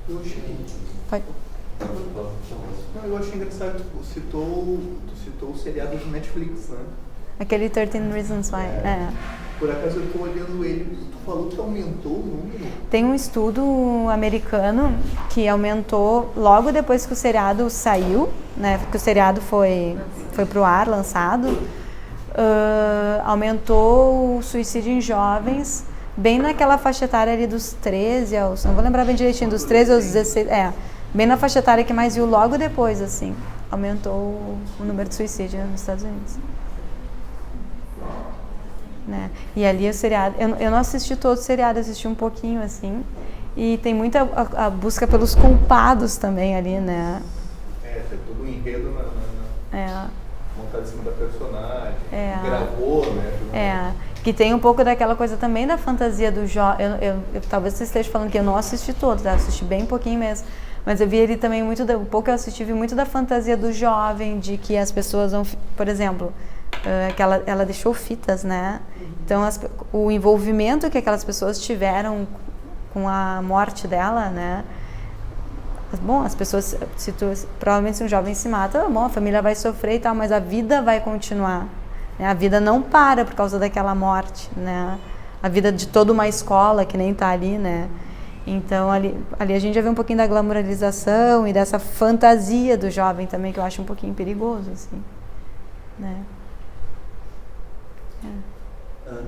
Eu achei. Pode. Não, eu achei engraçado, tu citou o seriado do Netflix, né? Aquele 13 Reasons Why. Por acaso eu estou olhando ele, tu falou que aumentou o número? Tem um estudo americano que aumentou logo depois que o seriado saiu, né? Que o seriado foi pro ar, lançado. Aumentou o suicídio em jovens, bem naquela faixa etária ali dos 13 aos... Não vou lembrar bem direitinho, dos 13 aos 16... bem na faixa etária que mais viu logo depois, assim. Aumentou o número de suicídio nos Estados Unidos. Né? E ali o seriado, eu não assisti todo o seriado, assisti um pouquinho assim, e tem muita a busca pelos culpados também ali, né? Tem todo um enredo montado em cima da personagem, gravou, né? Que tem um pouco daquela coisa também da fantasia do jovem. Talvez você esteja falando que eu não assisti todos, tá? Assisti bem pouquinho mesmo. Mas eu vi ele também muito, o pouco que eu assisti, vi muito da fantasia do jovem, de que as pessoas vão, por exemplo, que ela deixou fitas, né? Então o envolvimento que aquelas pessoas tiveram com a morte dela, né? Bom, as pessoas, provavelmente se um jovem se mata, bom, a família vai sofrer e tal, mas a vida vai continuar, né? A vida não para por causa daquela morte, né? A vida de toda uma escola que nem tá ali, né? Então ali a gente já vê um pouquinho da glamorização e dessa fantasia do jovem também, que eu acho um pouquinho perigoso, assim, né?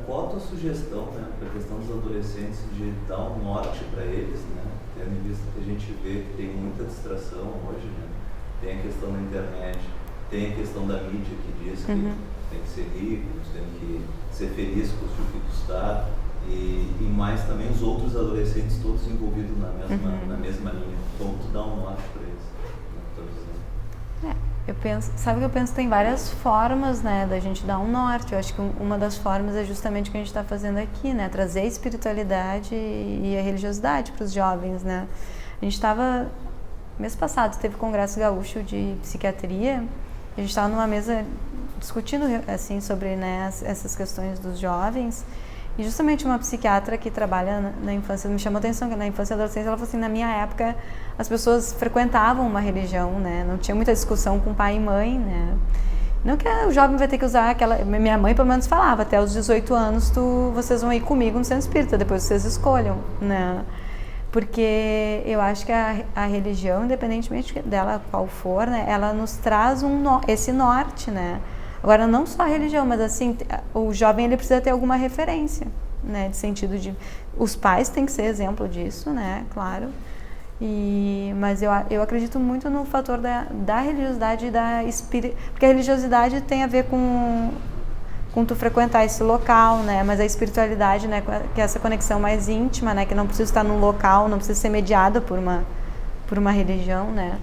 Qual a tua sugestão, né, para a questão dos adolescentes de dar um norte para eles, né, tendo em vista que a gente vê que tem muita distração hoje, né, tem a questão da internet, tem a questão da mídia que diz que tem que ser rico, tem que ser feliz com o que custar, e mais também os outros adolescentes todos envolvidos na mesma linha. Como tu dá um norte para eles? Eu penso, sabe que eu penso que tem várias formas, né, da gente dar um norte. Eu acho que uma das formas é justamente o que a gente está fazendo aqui, né, trazer a espiritualidade e a religiosidade para os jovens, né. A gente estava, mês passado, teve o Congresso Gaúcho de Psiquiatria, a gente estava numa mesa discutindo, assim, sobre, né, essas questões dos jovens, e justamente uma psiquiatra que trabalha na infância, me chamou a atenção que na infância e adolescência, ela falou assim, na minha época as pessoas frequentavam uma religião, né, não tinha muita discussão com pai e mãe, né, não que o jovem vai ter que usar aquela, minha mãe pelo menos falava, até os 18 anos vocês vão ir comigo no centro espírita, depois vocês escolham, né, porque eu acho que a religião, independentemente dela qual for, né, ela nos traz esse norte, né. Agora, não só a religião, mas assim, o jovem ele precisa ter alguma referência, né, de sentido de... Os pais têm que ser exemplo disso, né, claro. Mas eu acredito muito no fator da religiosidade e da porque a religiosidade tem a ver com tu frequentar esse local, né, mas a espiritualidade, né, que é essa conexão mais íntima, né, que não precisa estar num local, não precisa ser mediada por uma religião, né.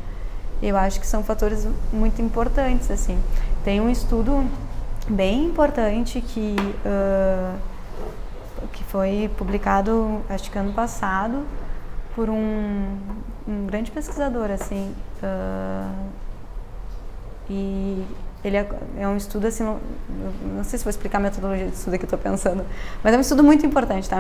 Eu acho que são fatores muito importantes, assim. Tem um estudo bem importante que foi publicado, acho que ano passado, por um grande pesquisador, assim, e ele é um estudo, assim, não sei se vou explicar a metodologia de estudo que eu estou pensando, mas é um estudo muito importante, tá?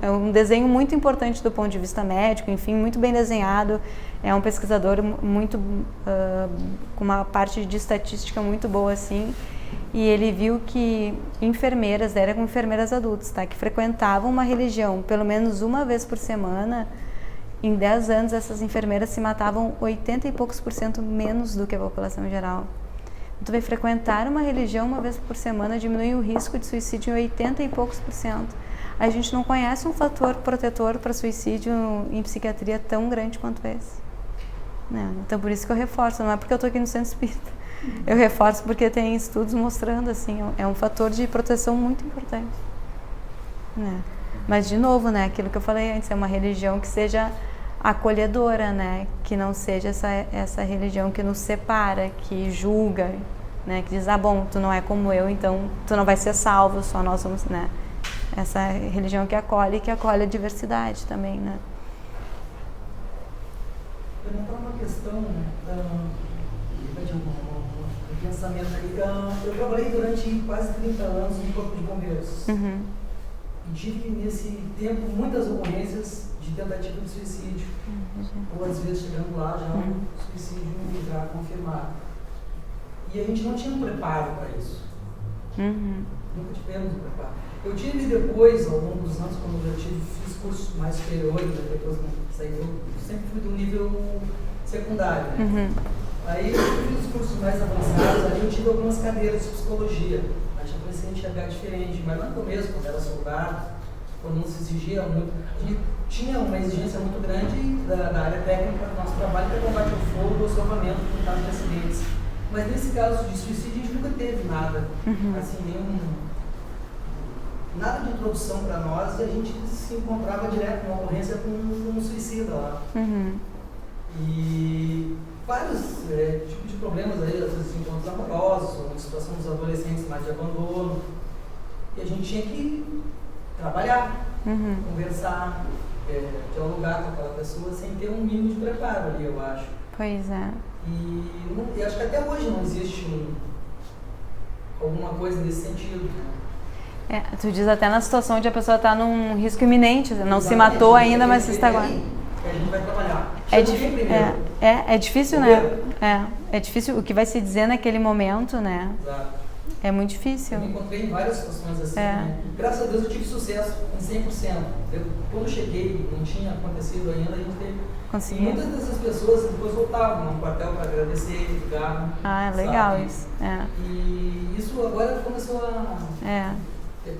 É um desenho muito importante do ponto de vista médico, enfim, muito bem desenhado. É um pesquisador muito, com uma parte de estatística muito boa, assim, e ele viu que enfermeiras, eram enfermeiras adultas, tá, que frequentavam uma religião pelo menos uma vez por semana, em 10 anos essas enfermeiras se matavam 80 e poucos % menos do que a população geral. Tu vai frequentar uma religião uma vez por semana, diminui o risco de suicídio em 80 e poucos %. A gente não conhece um fator protetor para suicídio em psiquiatria tão grande quanto esse. Então, por isso que eu reforço, não é porque eu estou aqui no centro espírita. Eu reforço porque tem estudos mostrando, assim, é um fator de proteção muito importante. Mas, de novo, né, aquilo que eu falei antes, é uma religião que seja acolhedora, né, que não seja essa religião que nos separa, que julga, né, que diz, bom, tu não é como eu, então tu não vai ser salvo, só nós vamos, né. Essa religião que acolhe a diversidade também, né. Perguntar uma questão, um pensamento aí. Eu trabalhei durante quase 30 anos no Corpo de Bombeiros. E tive nesse tempo muitas ocorrências de tentativa de suicídio. Ou às vezes chegando lá já um suicídio já confirmado. E a gente não tinha um preparo para isso. Nunca tivemos um preparo. Eu tive depois, ao longo dos anos, quando eu fiz cursos mais superiores, depois que saí, eu sempre fui do nível secundário, né? Aí eu fiz os cursos mais avançados, aí eu tive algumas cadeiras de psicologia. A gente comecei a enxergar diferente, mas lá no começo, quando era soldado, quando não se exigia muito, a gente tinha uma exigência muito grande da área técnica do nosso trabalho, que é combate ao fogo, o salvamento no caso de acidentes. Mas nesse caso de suicídio, a gente nunca teve nada, assim, nada de introdução para nós, e a gente se encontrava direto numa ocorrência com um suicida lá. E vários tipos de problemas aí, às vezes encontros amorosos, ou situação dos adolescentes mais de abandono. E a gente tinha que trabalhar, conversar, dialogar com aquela pessoa sem ter um mínimo de preparo ali, eu acho. Pois é. E acho que até hoje não existe alguma coisa nesse sentido. Né? Tu diz até na situação onde a pessoa está num risco iminente, não se matou ainda, mas está agora. A gente vai trabalhar. É difícil, né? É difícil o que vai se dizer naquele momento, né? Exato. É muito difícil. Eu me encontrei em várias situações assim. Né? Graças a Deus eu tive sucesso em 100%. Quando cheguei, não tinha acontecido ainda, a gente teve. Conseguiu. E muitas dessas pessoas depois voltavam no quartel para agradecer, ligavam. Ah, é legal sabe? isso. E isso agora começou a.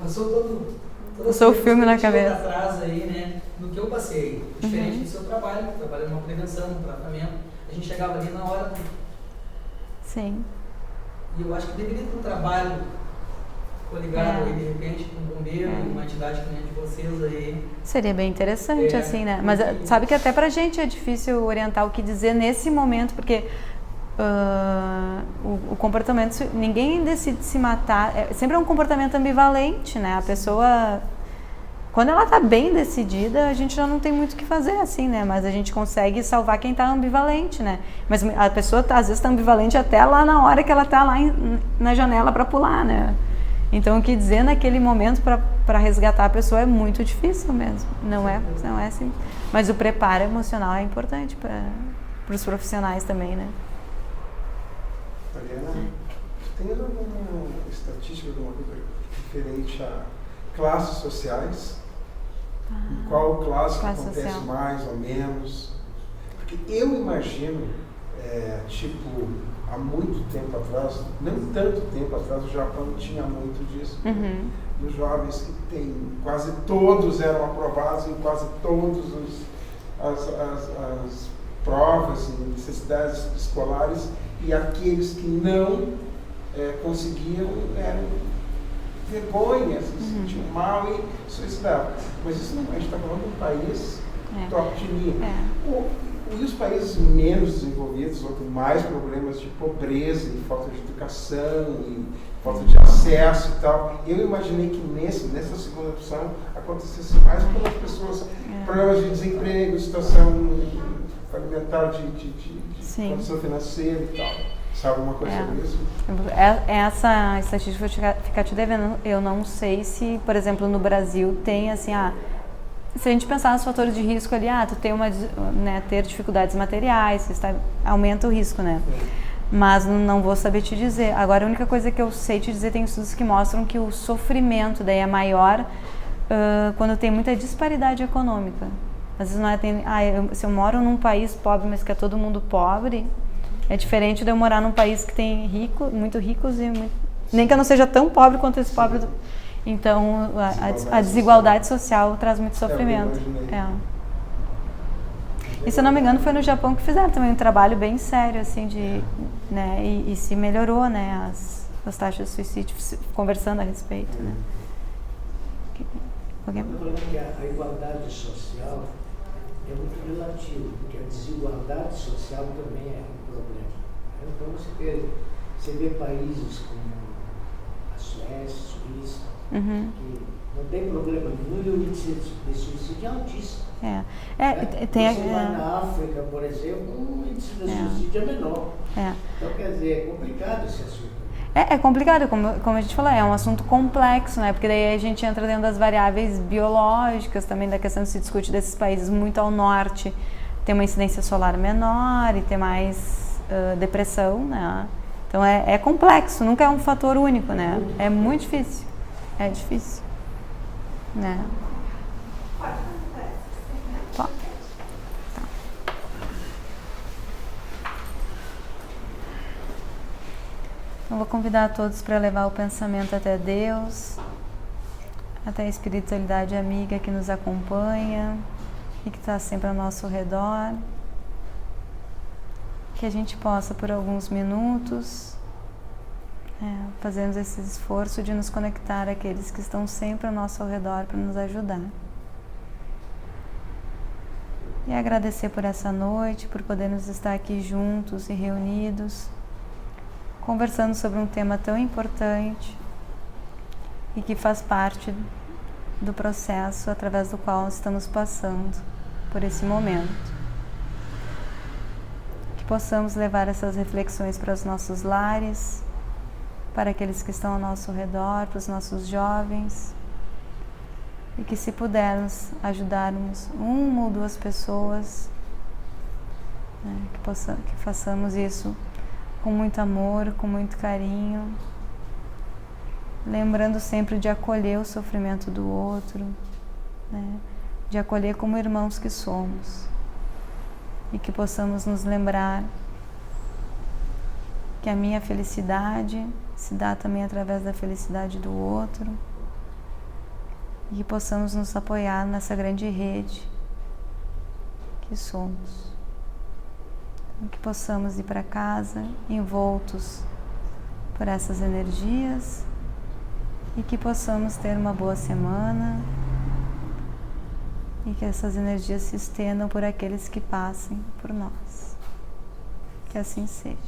Passou todo o seu filme na cabeça. Atrás aí, né? No que eu passei. Diferente do seu trabalho, trabalhando numa prevenção, num tratamento. A gente chegava ali na hora. Sim. E eu acho que deveria ter um trabalho coligado aí, de repente, com um bombeiro, uma entidade que nem a de vocês aí. Seria bem interessante, assim, né? Mas sabe que até pra gente é difícil orientar o que dizer nesse momento, porque o comportamento, ninguém decide se matar, sempre é um comportamento ambivalente, né? A pessoa, quando ela tá bem decidida, a gente já não tem muito o que fazer, assim, né? Mas a gente consegue salvar quem tá ambivalente, né? Mas a pessoa, às vezes, tá ambivalente até lá na hora que ela tá lá na janela para pular, né? Então, o que dizer naquele momento para resgatar a pessoa é muito difícil mesmo. Não é assim. Mas o preparo emocional é importante para os profissionais também, né? Mariana, tem alguma estatística, alguma coisa referente a classes sociais? Em qual classe acontece social mais ou menos? Porque eu imagino, há muito tempo atrás, não tanto tempo atrás, o Japão tinha muito disso, dos jovens que quase todos eram aprovados em quase todas as provas e necessidades escolares, e aqueles que não conseguiam eram vergonha, se sentiam mal e suicidavam. Mas isso não, a gente está falando de um país top de linha. E os países menos desenvolvidos, ou com mais problemas de pobreza, e falta de educação, e falta de acesso e tal, eu imaginei que nessa segunda opção acontecesse mais com as pessoas, problemas de desemprego, situação alimentar, de condição financeira e tal. Sabe alguma coisa sobre isso? Essa estatística vou ficar te devendo. Eu não sei se, por exemplo, no Brasil tem assim, se a gente pensar nos fatores de risco ali, tu tem ter dificuldades materiais, aumenta o risco, né? Mas não vou saber te dizer. Agora, a única coisa que eu sei te dizer, tem estudos que mostram que o sofrimento daí é maior quando tem muita disparidade econômica. Às vezes não é, se eu moro num país pobre, mas que é todo mundo pobre, é diferente de eu morar num país que tem muito ricos e nem que eu não seja tão pobre quanto esse pobre. Então, a desigualdade social traz muito sofrimento. E se eu não me engano, foi no Japão que fizeram também um trabalho bem sério, assim, e se melhorou, né, as taxas de suicídio, conversando a respeito, né. O problema é que a igualdade social é muito relativa, porque a desigualdade social também é um problema. Então você vê países como a Suécia, Suíça, que não tem problema nenhum e o índice de suicídio é altíssimo. Você vai na África, por exemplo, o índice de suicídio é menor. Então, quer dizer, é complicado esse assunto. É complicado, como a gente falou, é um assunto complexo, né? Porque daí a gente entra dentro das variáveis biológicas, também da questão que se discute desses países muito ao norte, tem uma incidência solar menor e tem mais depressão, né? Então é complexo, nunca é um fator único, né? É muito difícil, né? Pode. Tá. Eu vou convidar a todos para levar o pensamento até Deus, até a espiritualidade amiga que nos acompanha e que está sempre ao nosso redor. Que a gente possa, por alguns minutos, fazermos esse esforço de nos conectar àqueles que estão sempre ao nosso redor para nos ajudar. E agradecer por essa noite, por podermos estar aqui juntos e reunidos, conversando sobre um tema tão importante, e que faz parte do processo através do qual estamos passando por esse momento. Que possamos levar essas reflexões para os nossos lares, para aqueles que estão ao nosso redor, para os nossos jovens, e que, se pudermos, ajudarmos uma ou duas pessoas, né, que façamos isso com muito amor, com muito carinho, lembrando sempre de acolher o sofrimento do outro, né, de acolher como irmãos que somos, e que possamos nos lembrar que a minha felicidade se dá também através da felicidade do outro, e que possamos nos apoiar nessa grande rede que somos. E que possamos ir para casa envoltos por essas energias, e que possamos ter uma boa semana, e que essas energias se estendam por aqueles que passem por nós. Que assim seja.